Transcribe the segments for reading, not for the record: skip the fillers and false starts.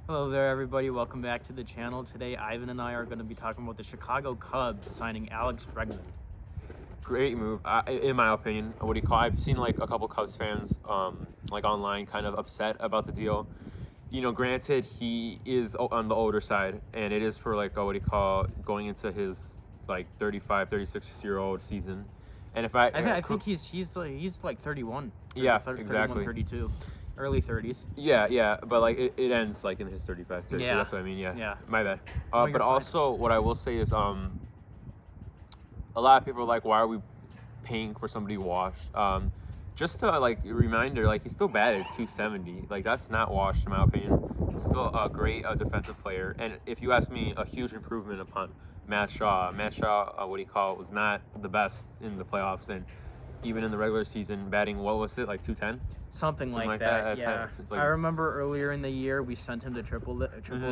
Hello there, everybody. Welcome back to the channel. Today, Ivan and I are going to be talking about the Chicago Cubs signing Alex Bregman. Great move, in my opinion. What do you call? I've seen like a couple Cubs fans, like online, kind of upset about the deal. You know, granted, he is on the older side, and it is for like what do you call, going into his like 35, 36-year-old season. And if I think he's like 31. Yeah, 31, exactly. 32, early 30s. Yeah, but like it ends like in his 35, 32. Yeah. That's what I mean. Yeah. Yeah. My bad. No, you're But fine. also, what I will say is, a lot of people are like, why are we paying for somebody washed? Just to like reminder, like he's still batted 270. Like that's not washed in my opinion. Still a great defensive player, and if you ask me, a huge improvement upon Matt Shaw. Matt Shaw, what do you call it, was not the best in the playoffs, and even in the regular season, batting, what was it, like 210? Something like that. Yeah. Like, I remember earlier in the year we sent him to Triple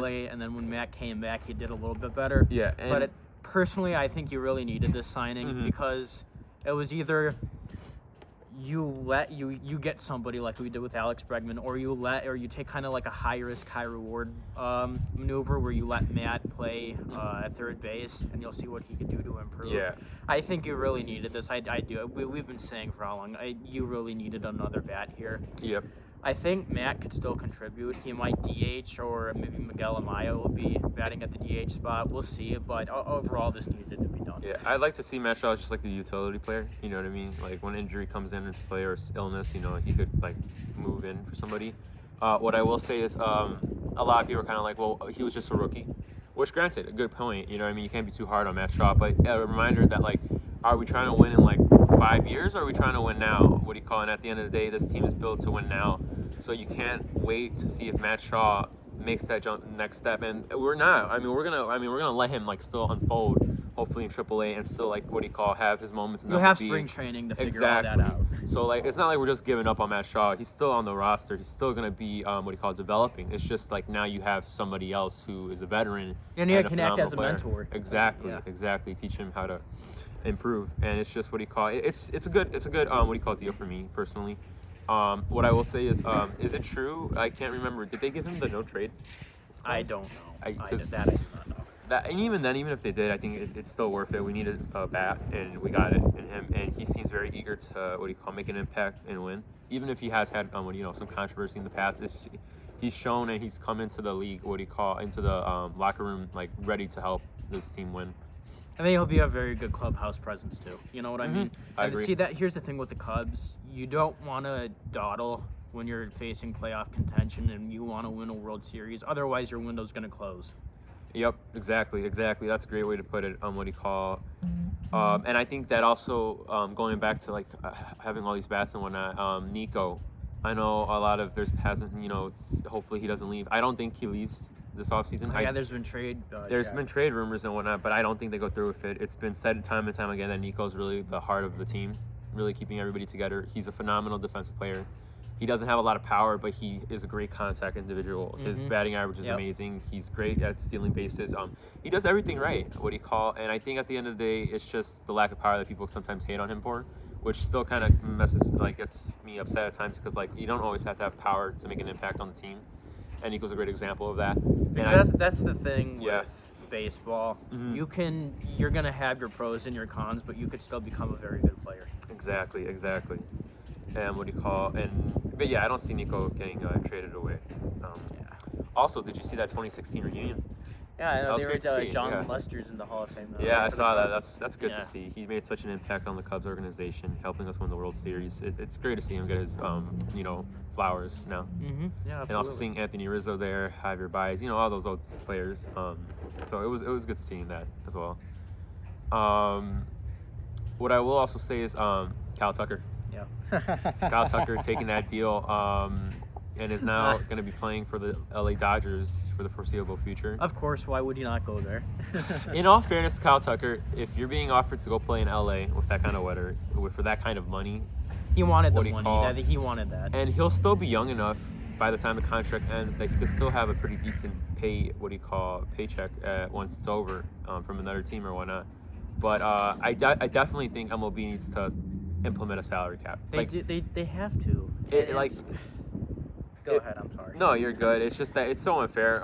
A, and then when Matt came back, he did a little bit better. Yeah, But personally, I think you really needed this signing because it was either you get somebody like we did with Alex Bregman, or you take kind of like a high risk, high reward maneuver where you let Matt play at third base, and you'll see what he could do to improve. Yeah. I think you really needed this. I do. We've been saying for how long. You really needed another bat here. Yep. I think Matt could still contribute. He might DH, or maybe Miguel Amaya will be batting at the DH spot. We'll see. But overall, this needed to be done. Yeah, I'd like to see Matt Shaw just like the utility player. You know what I mean? Like when injury comes into play or illness, you know, he could like move in for somebody. What I will say is, a lot of people are kind of like, well, he was just a rookie, which granted, a good point. You know what I mean? You can't be too hard on Matt Shaw, but a reminder that like, are we trying to win in like 5 years, or are we trying to win now? What do you call it? And at the end of the day, this team is built to win now. So you can't wait to see if Matt Shaw makes that next step, and we're not. We're gonna let him like still unfold, hopefully in AAA, and still like what do you call, have his moments. You have spring training to figure all that out. So like it's not like we're just giving up on Matt Shaw. He's still on the roster. He's still gonna be what do you call it, developing. It's just like now you have somebody else who is a veteran and he can act as a player. mentor. Exactly. Teach him how to improve, and it's just what do you call it. It's a good what do you call it, deal for me personally. What I will say is it true? I can't remember. Did they give him the no trade? I don't know. I do not know. That, and even then, even if they did, I think it's still worth it. We needed a bat, and we got it in him, and he seems very eager to make an impact and win. Even if he has had some controversy in the past, he's shown, and he's come into the league into the locker room like ready to help this team win. I think he'll be a very good clubhouse presence too. You know what I mean? I agree. See, here's the thing with the Cubs. You don't want to dawdle when you're facing playoff contention and you want to win a World Series. Otherwise, your window's going to close. Yep, exactly. That's a great way to put it. What do you call? And I think that also going back to like having all these bats and whatnot. Nico, I know a lot of hopefully he doesn't leave. I don't think he leaves this offseason. Yeah, there's been trade. Been trade rumors and whatnot, but I don't think they go through with it. It's been said time and time again that Nico's really the heart of the team, really keeping everybody together. He's a phenomenal defensive player. He doesn't have a lot of power, but he is a great contact individual. His batting average is amazing. He's great at stealing bases. He does everything right. What do you call? And I think at the end of the day, it's just the lack of power that people sometimes hate on him for, which still kind of gets me upset at times because like you don't always have to have power to make an impact on the team. And Nico's a great example of that. That's the thing with baseball. You're gonna have your pros and your cons, but you could still become a very good player. Exactly. And what do you call? But yeah, I don't see Nico getting traded away. Also, did you see that 2016 reunion? Yeah, I know. They were John Lester's in the Hall of Fame. Yeah, I saw that. That's good to see. He made such an impact on the Cubs organization, helping us win the World Series. It's great to see him get his flowers now. Yeah, absolutely. And also seeing Anthony Rizzo there, Javier Baez, all those old players. So it was good seeing that as well. What I will also say is Cal Tucker. Yeah. Kyle Tucker taking that deal and is now going to be playing for the LA Dodgers for the foreseeable future. Of course, why would he not go there? In all fairness to Kyle Tucker, if you're being offered to go play in LA with that kind of weather, for that kind of money, he wanted the money. He wanted that. And he'll still be young enough by the time the contract ends that he could still have a pretty decent paycheck once it's over from another team or whatnot. But I definitely think MLB needs to implement a salary cap. They have to. Go ahead. I'm sorry. No, you're good. It's just that it's so unfair.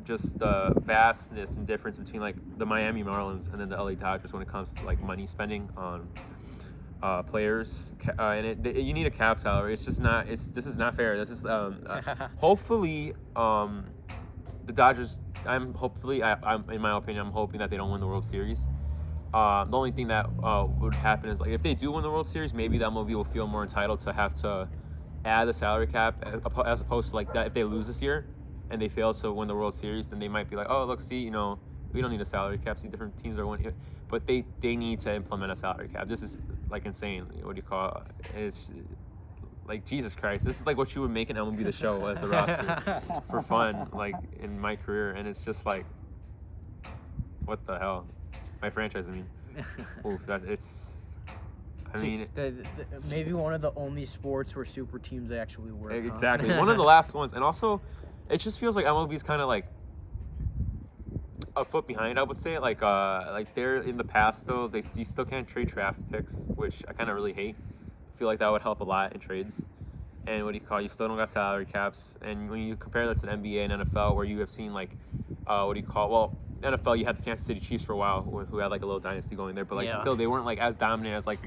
Just the vastness and difference between like the Miami Marlins and then the LA Dodgers when it comes to like money spending on players, you need a cap salary. It's just not. This is not fair. This is hopefully the Dodgers. I'm in my opinion, I'm hoping that they don't win the World Series. The only thing that would happen is like if they do win the World Series, maybe the MLB will feel more entitled to have to add the salary cap as opposed to like that if they lose this year and they fail to win the World Series, then they might be like, oh look, see, we don't need a salary cap. See, different teams are winning, but they need to implement a salary cap. This is like insane. What do you call it? It's like Jesus Christ. This is like what you would make an MLB The Show as a roster for fun, like in my career, and it's just like, what the hell? My franchise, I mean. Oof, Maybe one of the only sports where super teams actually work. Exactly. Huh? One of the last ones. And also, it just feels like MLB's kind of like a foot behind, I would say. Like they're in the past, though, you still can't trade draft picks, which I kind of really hate. I feel like that would help a lot in trades. And you still don't got salary caps. And when you compare that to the NBA and NFL, where you have seen like, NFL, you had the Kansas City Chiefs for a while, who had like a little dynasty going there, but still they weren't like as dominant as like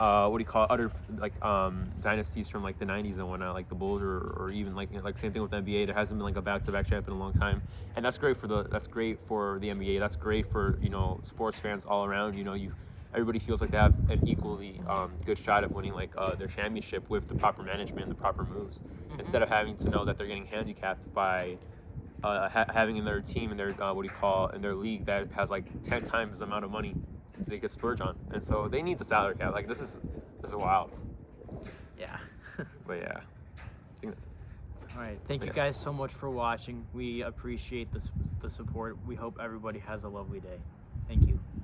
other like dynasties from like the 90s and whatnot, like the Bulls or even like same thing with the NBA. There hasn't been like a back-to-back champ in a long time, and that's great for the NBA. That's great for sports fans all around. Everybody feels like they have an equally good shot of winning like their championship with the proper management and the proper moves, instead of having to know that they're getting handicapped by having in their team in their in their league that has like 10 times the amount of money they could splurge on, and so they need the salary cap. Like this is wild. Yeah. But yeah, I think that's it. All right. Thank you guys so much for watching. We appreciate the support. We hope everybody has a lovely day. Thank you.